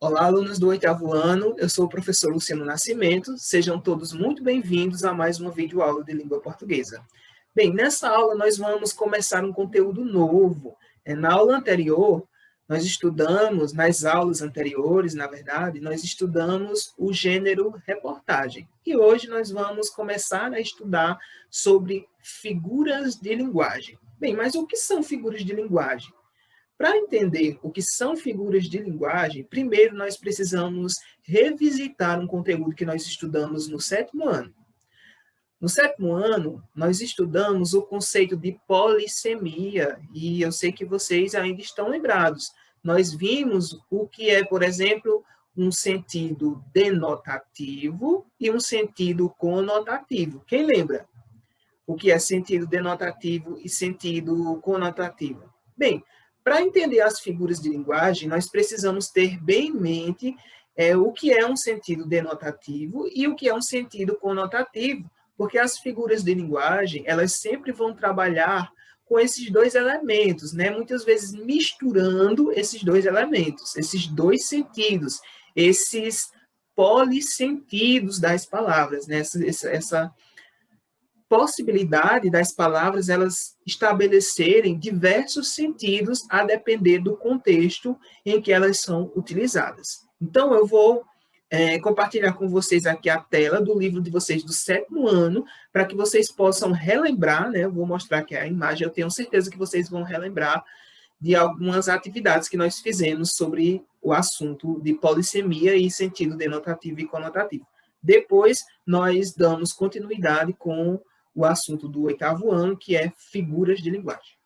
Olá, alunos do oitavo ano, eu sou o professor Luciano Nascimento, sejam todos muito bem-vindos a mais uma videoaula de língua portuguesa. Bem, nessa aula nós vamos começar um conteúdo novo. Na aula anterior, nas aulas anteriores, na verdade, nós estudamos o gênero reportagem. E hoje nós vamos começar a estudar sobre figuras de linguagem. Bem, mas o que são figuras de linguagem? Para entender o que são figuras de linguagem, primeiro nós precisamos revisitar um conteúdo que nós estudamos no sétimo ano. No sétimo ano, nós estudamos o conceito de polissemia, e eu sei que vocês ainda estão lembrados. Nós vimos o que é, por exemplo, um sentido denotativo e um sentido conotativo. Quem lembra o que é sentido denotativo e sentido conotativo? Bem, para entender as figuras de linguagem, nós precisamos ter bem em mente o que é um sentido denotativo e o que é um sentido conotativo, porque as figuras de linguagem, elas sempre vão trabalhar com esses dois elementos, né? Muitas vezes misturando esses dois elementos, esses dois sentidos, esses polissentidos das palavras, né? Essa possibilidade das palavras elas estabelecerem diversos sentidos a depender do contexto em que elas são utilizadas. Então, eu vou compartilhar com vocês aqui a tela do livro de vocês do sétimo ano, para que vocês possam relembrar, né? Eu vou mostrar aqui a imagem, eu tenho certeza que vocês vão relembrar de algumas atividades que nós fizemos sobre o assunto de polissemia e sentido denotativo e conotativo. Depois, nós damos continuidade com o assunto do oitavo ano, que é figuras de linguagem.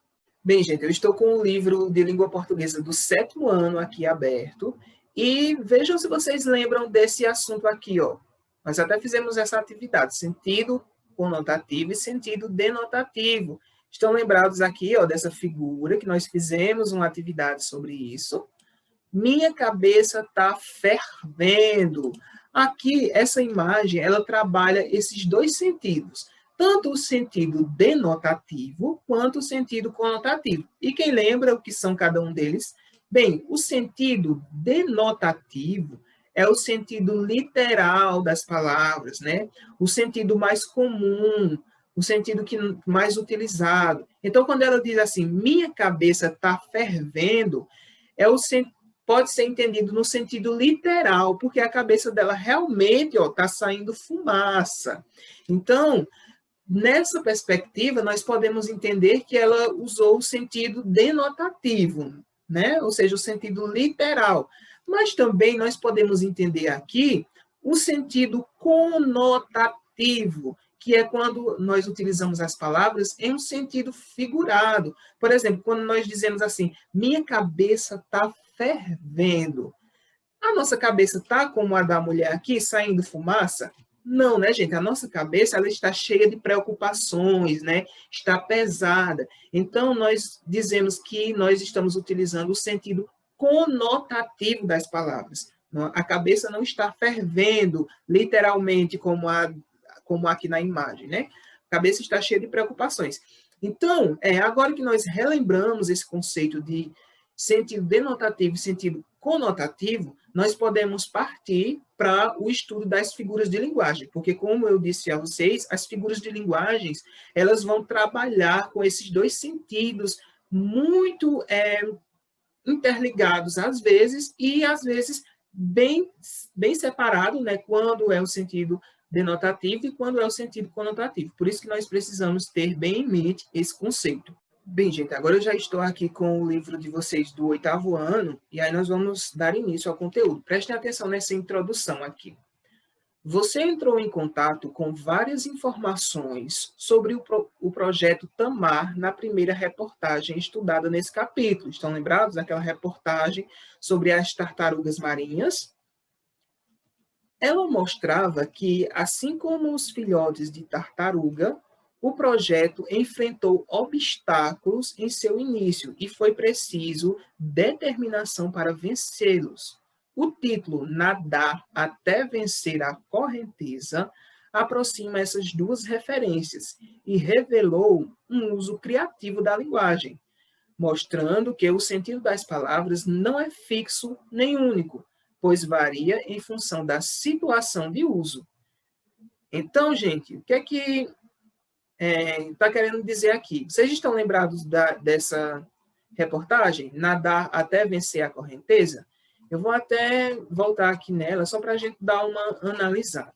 Bem, gente, eu estou com o livro de língua portuguesa do sétimo ano aqui aberto, e vejam se vocês lembram desse assunto aqui, ó. Nós até fizemos essa atividade, sentido conotativo e sentido denotativo. Estão lembrados aqui, ó, dessa figura que nós fizemos uma atividade sobre isso? Minha cabeça está fervendo. Aqui, essa imagem, ela trabalha esses dois sentidos, tanto o sentido denotativo quanto o sentido conotativo. E quem lembra o que são cada um deles? Bem, o sentido denotativo é o sentido literal das palavras, né? O sentido mais comum, o sentido mais utilizado. Então, quando ela diz assim, minha cabeça está fervendo, pode ser entendido no sentido literal, porque a cabeça dela realmente está saindo fumaça. Então, nessa perspectiva, nós podemos entender que ela usou o sentido denotativo, né? Ou seja, o sentido literal. Mas também nós podemos entender aqui o sentido conotativo, que é quando nós utilizamos as palavras em um sentido figurado. Por exemplo, quando nós dizemos assim, minha cabeça está fervendo. A nossa cabeça está como a da mulher aqui, saindo fumaça? Não, né, gente? A nossa cabeça ela está cheia de preocupações, né? Está pesada. Então, nós dizemos que nós estamos utilizando o sentido conotativo das palavras. A cabeça não está fervendo, literalmente, como aqui na imagem, né? A cabeça está cheia de preocupações. Então, agora que nós relembramos esse conceito de sentido denotativo e sentido conotativo, nós podemos partir para o estudo das figuras de linguagem, porque, como eu disse a vocês, as figuras de linguagens, elas vão trabalhar com esses dois sentidos muito interligados, às vezes, e às vezes bem separado, né, quando é o sentido denotativo e quando é o sentido conotativo. Por isso que nós precisamos ter bem em mente esse conceito. Bem, gente, agora eu já estou aqui com o livro de vocês do oitavo ano, e aí nós vamos dar início ao conteúdo. Prestem atenção nessa introdução aqui. Você entrou em contato com várias informações sobre o projeto Tamar na primeira reportagem estudada nesse capítulo. Estão lembrados daquela reportagem sobre as tartarugas marinhas? Ela mostrava que, assim como os filhotes de tartaruga, o projeto enfrentou obstáculos em seu início e foi preciso determinação para vencê-los. O título Nadar até vencer a correnteza aproxima essas duas referências e revelou um uso criativo da linguagem, mostrando que o sentido das palavras não é fixo nem único, pois varia em função da situação de uso. Então, gente, o que é que está querendo dizer aqui? Vocês estão lembrados dessa reportagem, Nadar até vencer a correnteza? Eu vou até voltar aqui nela, só para a gente dar uma analisada.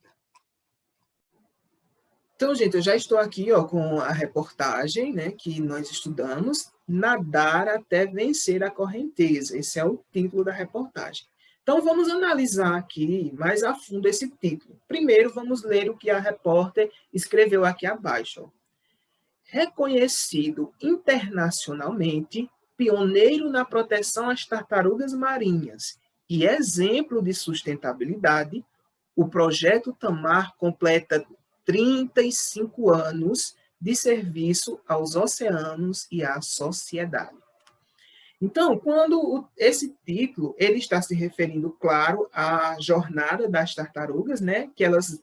Então, gente, eu já estou aqui com a reportagem, né, que nós estudamos, Nadar até vencer a correnteza. Esse é o título da reportagem. Então, vamos analisar aqui mais a fundo esse título. Primeiro, vamos ler o que a repórter escreveu aqui abaixo. Reconhecido internacionalmente, pioneiro na proteção às tartarugas marinhas e exemplo de sustentabilidade, o projeto Tamar completa 35 anos de serviço aos oceanos e à sociedade. Então, quando esse título, ele está se referindo, claro, à jornada das tartarugas, né, que elas,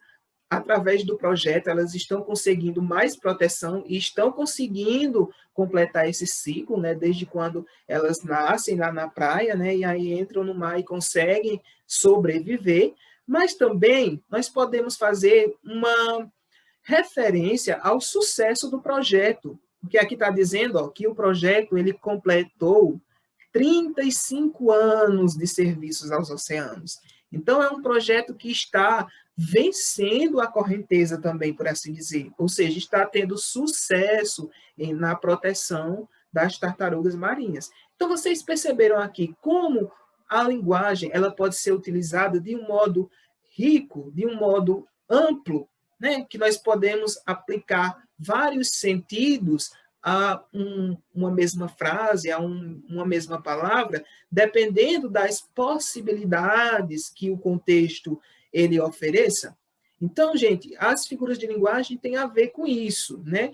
através do projeto, elas estão conseguindo mais proteção e estão conseguindo completar esse ciclo, né, desde quando elas nascem lá na praia, né, e aí entram no mar e conseguem sobreviver, mas também nós podemos fazer uma referência ao sucesso do projeto, porque aqui está dizendo que o projeto ele completou 35 anos de serviços aos oceanos. Então, é um projeto que está vencendo a correnteza também, por assim dizer, ou seja, está tendo sucesso na proteção das tartarugas marinhas. Então, vocês perceberam aqui como a linguagem ela pode ser utilizada de um modo rico, de um modo amplo, né? Que nós podemos aplicar vários sentidos a uma mesma frase, a uma mesma palavra, dependendo das possibilidades que o contexto ele ofereça. Então, gente, as figuras de linguagem têm a ver com isso, né?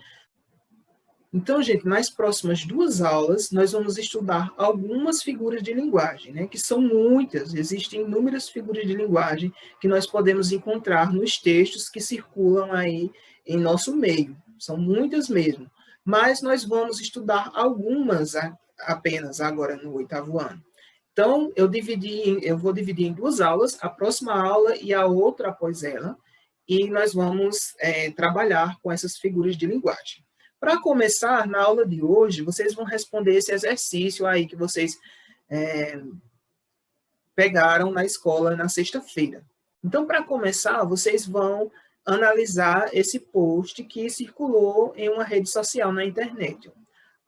Então, gente, nas próximas 2 aulas, nós vamos estudar algumas figuras de linguagem, né? Que são muitas, existem inúmeras figuras de linguagem que nós podemos encontrar nos textos que circulam aí em nosso meio. São muitas mesmo. Mas nós vamos estudar algumas apenas agora no 8º ano. Então, eu vou dividir em 2 aulas, a próxima aula e a outra após ela, e nós vamos trabalhar com essas figuras de linguagem. Para começar, na aula de hoje, vocês vão responder esse exercício aí que vocês pegaram na escola na sexta-feira. Então, para começar, vocês vão analisar esse post que circulou em uma rede social na internet.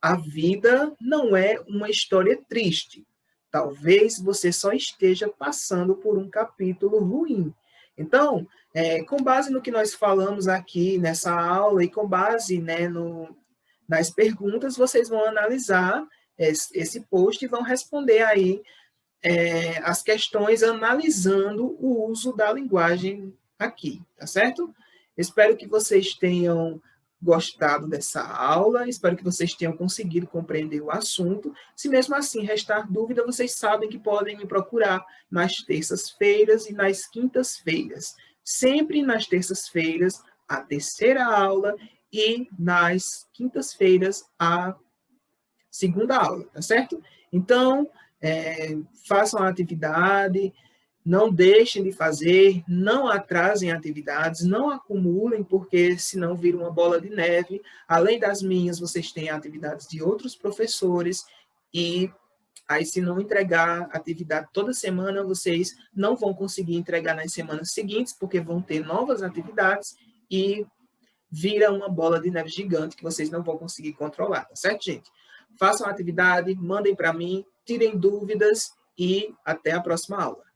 A vida não é uma história triste. Talvez você só esteja passando por um capítulo ruim. Então, com base no que nós falamos aqui nessa aula e com base, né, nas perguntas, vocês vão analisar esse post e vão responder aí as questões analisando o uso da linguagem aqui, tá certo? Espero que vocês tenham gostado dessa aula, espero que vocês tenham conseguido compreender o assunto. Se mesmo assim restar dúvida, vocês sabem que podem me procurar nas terças-feiras e nas quintas-feiras. Sempre nas terças-feiras, a 3ª aula, e nas quintas-feiras, a 2ª aula, tá certo? Então, façam a atividade, não deixem de fazer, não atrasem atividades, não acumulem, porque senão vira uma bola de neve. Além das minhas, vocês têm atividades de outros professores, e aí se não entregar atividade toda semana, vocês não vão conseguir entregar nas semanas seguintes, porque vão ter novas atividades e vira uma bola de neve gigante que vocês não vão conseguir controlar, tá certo, gente? Façam a atividade, mandem para mim, tirem dúvidas e até a próxima aula.